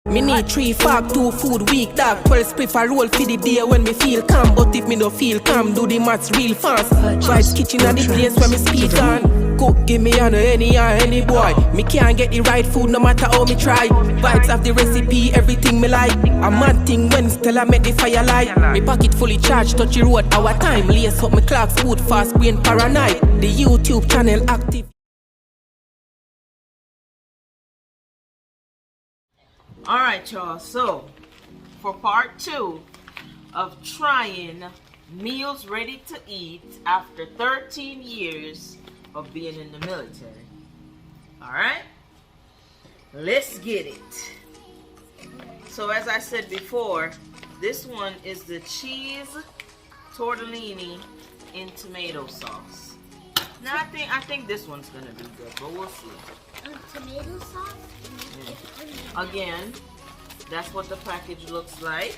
Me need 3 fork, 2 food week, dog. 12 spliff a roll for the day when me feel calm. But if me don't feel calm, do the maths real fast. Vibes kitchen and the place where me speak on. Cook, give me on any boy. Me can't get the right food no matter how me try. Vibes have the recipe, everything me like. A mad thing when still I make the fire light. Me pocket fully charged, touch the road, our time. Lace up my clocks, food fast, brain paranoid. The YouTube channel active. Alright, y'all, so for part 2 of trying meals ready to eat after 13 years of being in the military. Alright, let's get it. So as I said before, this one is the cheese tortellini in tomato sauce. Now I think this one's gonna be good, but we'll see. Tomato sauce? Yeah. Again, that's what the package looks like.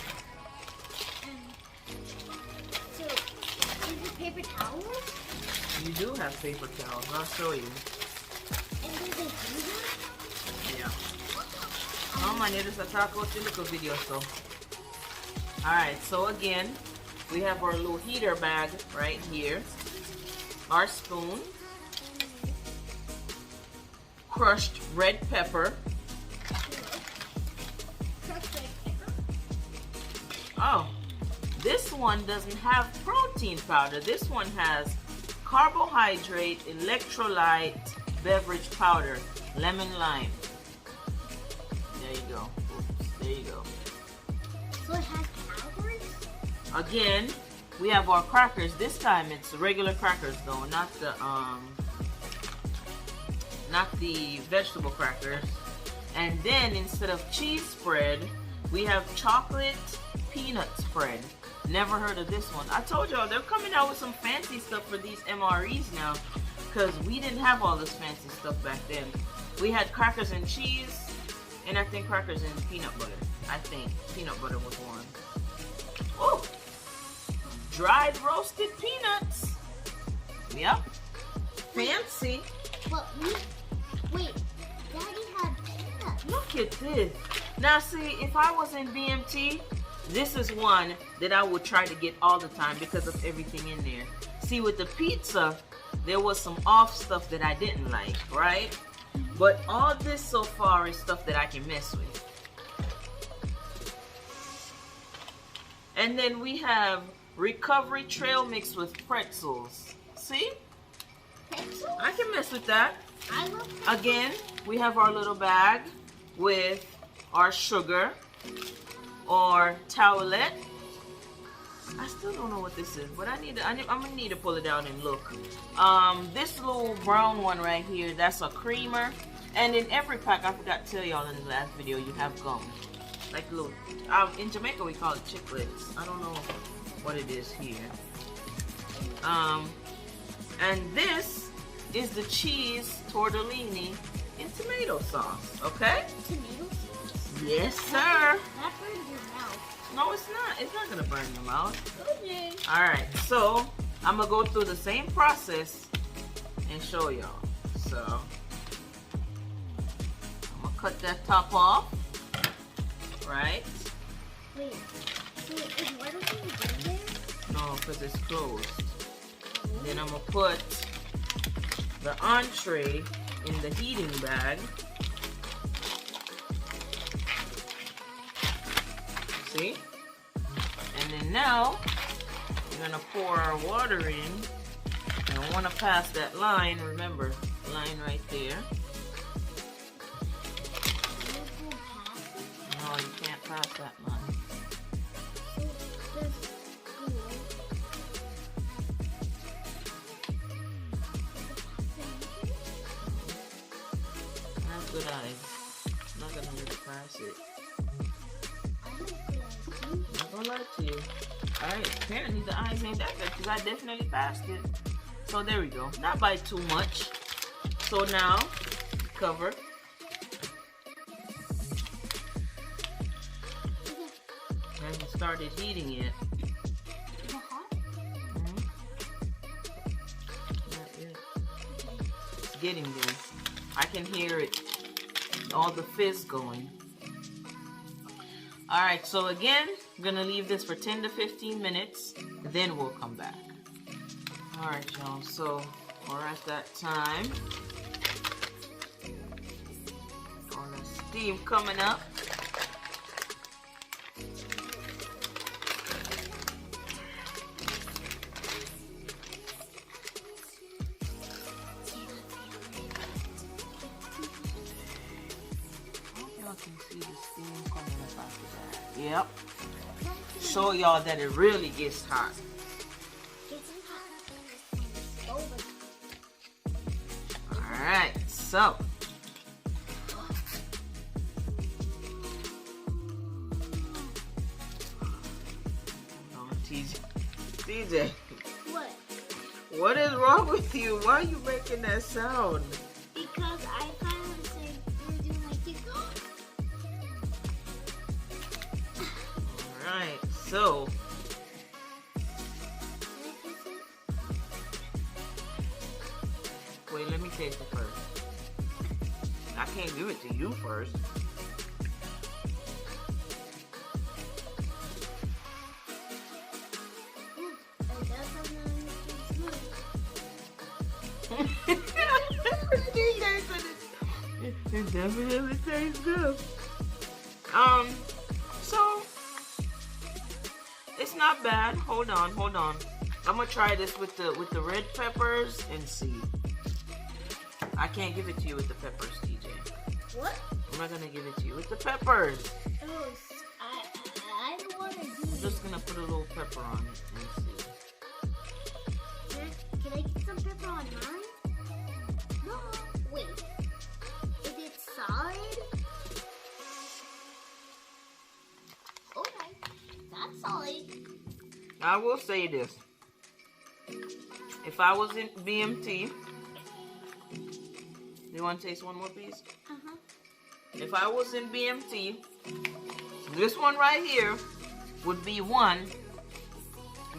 So, is it paper towels? You do have paper towels. I'll show you. And there's a freezer? Yeah. Oh, my name is a taco chilico video. So, alright. So again, we have our little heater bag right here. Our spoon. Crushed red pepper. Oh, this one doesn't have protein powder. This one has carbohydrate, electrolyte, beverage powder, lemon lime. There you go. Oops, there you go. So it has calories? Again, we have our crackers. This time it's regular crackers though, not the vegetable crackers. And then instead of cheese spread, we have chocolate peanut spread. Never heard of this one. I told y'all they're coming out with some fancy stuff for these MREs now, because we didn't have all this fancy stuff back then. We had crackers and cheese, and I think crackers and peanut butter. I think peanut butter was one. Oh, dried roasted peanuts. Yep, fancy. But wait, Daddy had peanuts. Look at this. Now see, if I was in BMT, this is one that I would try to get all the time because of everything in there. See, with the pizza, there was some off stuff that I didn't like, right? But all this so far is stuff that I can mess with. And then we have recovery trail mix with pretzels. See? Pretzels? I can mess with that. I love pretzels. Again, we have our little bag with our sugar or towelette. I still don't know what this is, but I'm gonna need to pull it out and look. This little brown one right here, that's a creamer. And in every pack, I forgot to tell y'all in the last video, you have gum. Like little, in Jamaica we call it chiclets. I don't know what it is here. And this is the cheese tortellini in tomato sauce, okay? Tomato sauce? Yes, sir. That burns your mouth. No, it's not. It's not gonna burn your mouth. Okay. All right, so I'm gonna go through the same process and show y'all. So I'm gonna cut that top off, right? Wait, so is one of them in there? No, because it's closed. Then I'm gonna put the entree in the heating bag. See? And then now we're gonna pour our water in. I don't want to pass that line. Remember, line right there. No, you can't pass that line. That's good eyes. I'm not gonna let it pass it. I'm not gonna lie to you. Alright, apparently the eyes ain't that good because I definitely passed it. So there we go. Not by too much. So now, cover. I haven't started heating yet. Is it hot? Not yet. It's getting there. I can hear it. All the fizz going. Alright, so again, I'm gonna leave this for 10 to 15 minutes, then we'll come back. Alright, y'all, so we're at that time. All the steam coming up. Yep. Show y'all that it really gets hot. Alright, so. Oh, TJ. What? What is wrong with you? Why are you making that sound? Because I kind of say we're doing like this. Alright, so. Wait, let me taste it first. I can't give it to you first. It definitely tastes good. So it's not bad. Hold on. I'm gonna try this with the red peppers and see. I can't give it to you with the peppers, TJ. What? I'm not gonna give it to you with the peppers. Oh, I don't want to do I'm just gonna put a little pepper on it and see. Can I get some pepper on mine? No. Wait. Is it solid? Okay. That's solid. I will say this. If I was in BMT, you want to taste one more piece? Uh-huh. If I was in BMT, this one right here would be one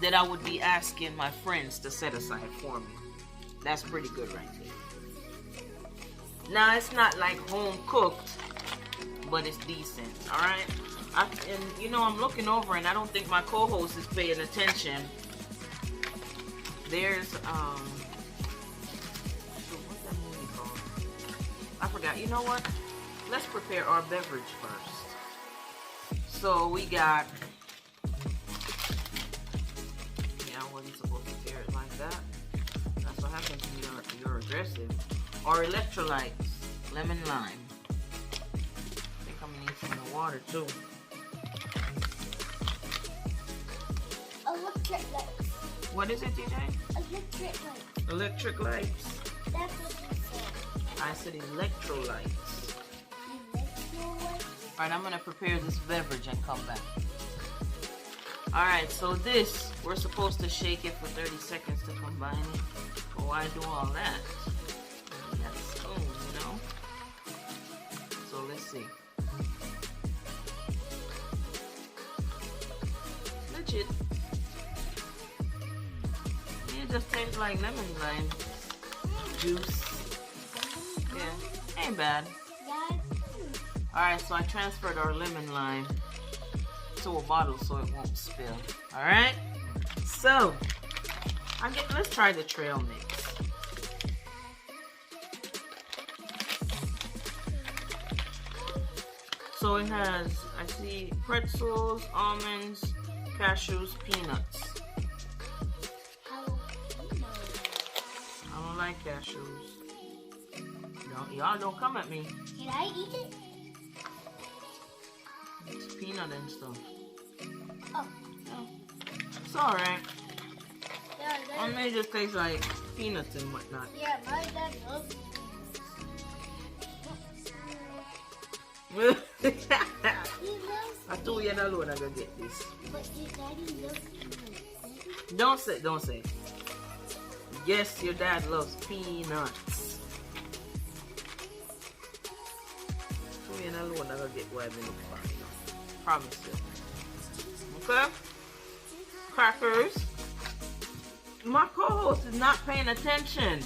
that I would be asking my friends to set aside for me. That's pretty good right there. Now, it's not like home cooked, but it's decent, all right? And you know, I'm looking over and I don't think my co-host is paying attention. There's, what's that movie called? I forgot. You know what? Let's prepare our beverage first. So we got, yeah, I wasn't supposed to tear it like that. That's what happens when you're aggressive. Our electrolytes, lemon lime. I think I'm gonna need some of the water too. Electric lights. What is it, TJ? Electric lights. Electric lights. That's what you said. I said electrolytes. Electrolytes? Alright, I'm gonna prepare this beverage and come back. Alright, so this, we're supposed to shake it for 30 seconds to combine it. But why do all that? We got a spoon, you know? So let's see. Legit. It just tastes like lemon lime juice. Yeah, ain't bad. Alright, so I transferred our lemon lime to a bottle so it won't spill. Alright? So, let's try the trail mix. So it has, I see pretzels, almonds, cashews, peanuts. I don't like cashews. Y'all don't come at me. Can I eat it? It's peanut and stuff. Oh. Yeah. It's alright. Yeah, It may just taste like peanuts and whatnot. yeah, my dad loves I He loves told you alone I'm gonna get this. But your daddy loves peanuts. Don't say. Yes, your dad loves peanuts. Told you alone I'm gonna get what I've been looking for, you know. Promise you. Okay? Crackers. My co-host is not paying attention.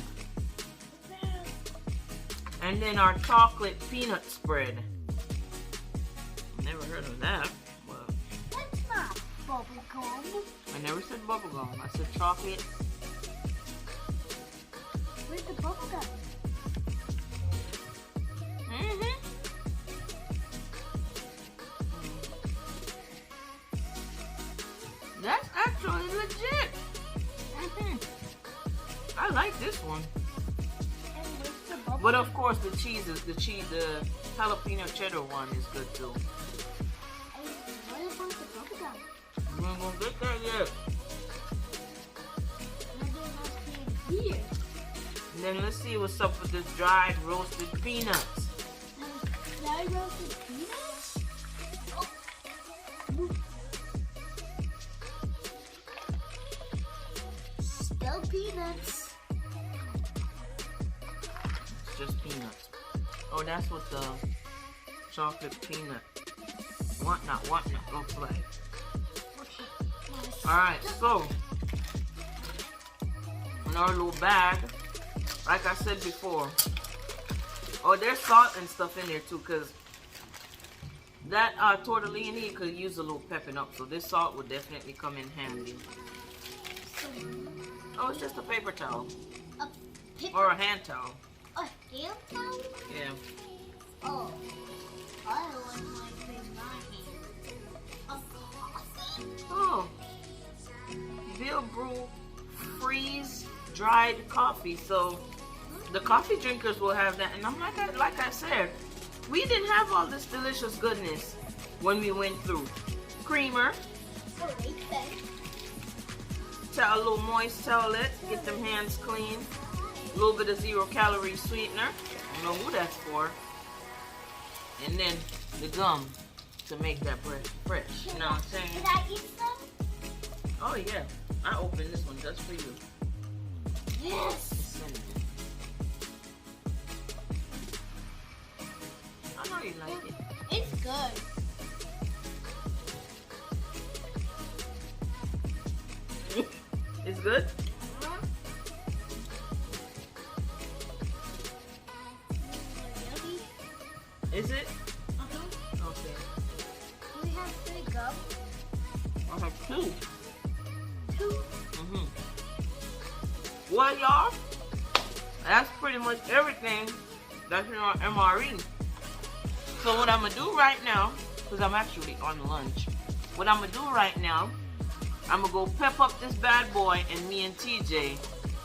And then our chocolate peanut spread. Never heard of that. bubble gum. I never said bubblegum. I said chocolate. Where's the bubble gum? That's actually legit. I like this one. And where's the bubble But of course the jalapeno cheddar one is good too. And what about the bubble gum? We ain't gonna get that yet. Maybe it must be in here. And then let's see what's up with this dried roasted peanuts. Dry roasted peanuts? Oh. Still peanuts. It's just peanuts. Oh, that's what the chocolate peanut whatnot looks like. Okay. Alright, so in our little bag, like I said before, oh, there's salt and stuff in there too, because that tortellini could use a little pepping up, so this salt would definitely come in handy. Oh, it's just a paper towel. Or a hand towel. A hand towel? Yeah. Oh. I don't want my in my hand. A coffee? Oh. Bill Brew freeze dried coffee. So the coffee drinkers will have that. And I'm like I said, we didn't have all this delicious goodness when we went through. Creamer. A little moist towelette, get them hands clean. A little bit of 0-calorie sweetener. I don't know who that's for. And then the gum to make that bread fresh. You know what I'm saying? Can I eat some? Oh yeah. I opened this one just for you. Yes. I know you like it. It's good. It's good? Is it? Okay. We have 3 gum. I have 2. 2. Well, y'all, that's pretty much everything that's in our MRE. So what I'm going to do right now, because I'm actually on lunch, what I'm going to do right now, I'm going to go pep up this bad boy, and me and TJ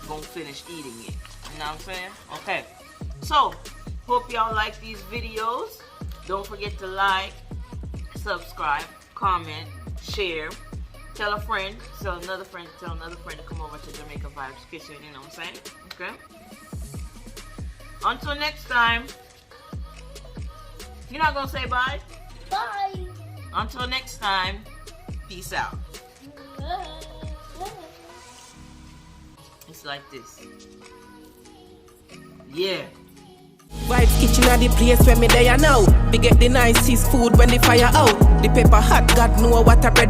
going to finish eating it. You know what I'm saying? Okay. So, hope y'all like these videos. Don't forget to like, subscribe, comment, share. Tell a friend, tell another friend to come over to Jamaica Vibes Kitchen, you know what I'm saying? Okay? Until next time. You're not going to say bye? Bye. Until next time, peace out. It's like this. Yeah. Vibes Kitchen are the place where me there now. We get the nicest food when the fire out. The pepper hot, God know what a bread